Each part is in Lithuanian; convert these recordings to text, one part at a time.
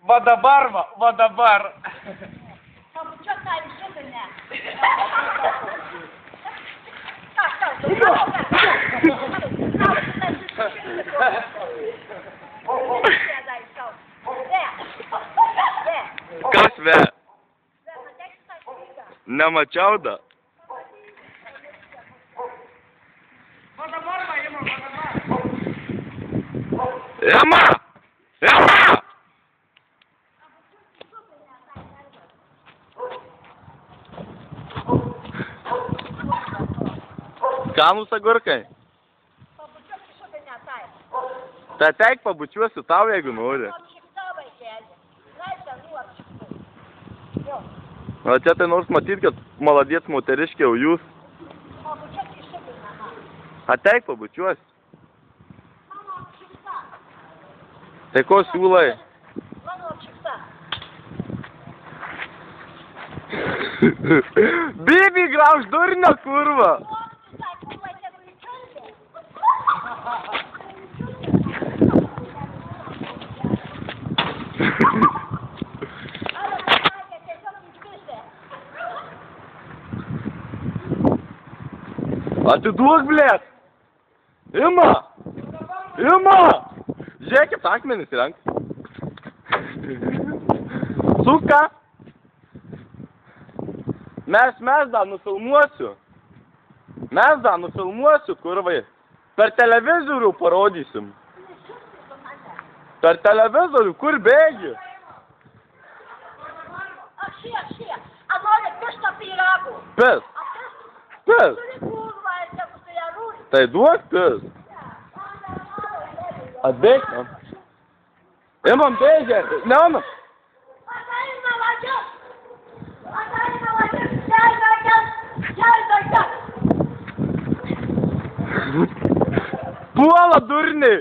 Va dabar, va dabar. Pabučiuok tą išėdą, ne. Kas ve? Nemačiau da. Ema! Ema! Skanūs agurkai? Pabučiuok išėdą, ne tai. Tai teik pabučiuosiu tau, jeigu nori. O čia tai nors matyt, kad maladėt moteriškė, o jūs? Pabučiuok išėdą, ne. Ateik pabučiuosi. Tai ko siūlai? Mano čiksa. Bibi, grauž durinio, kurva! Atiduok, blėt! Ima! Ima! Žiūrėkit, akmenis renk. Suka! Mes dar nufilmuosiu. Mes dar nufilmuosiu, kurvai. Per televizorių parodysim. Per televizorių, kur bėgi? Šie. A nori pišto pyragų? Pis. Pis. Tai duok pis. Atbėg man. Imam bėgę. Neonam. Puola durniai.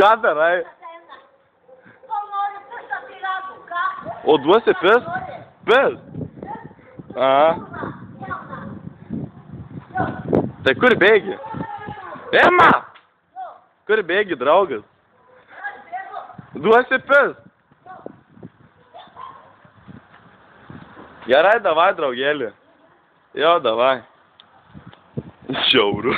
Ką darai? O duosi pis? Pis? Aha. Tai kur bėgi? Ema! Kur bėgi, draugas? Duosi pis? Gerai, davai, draugėlį. Jo, davai. Šiauru.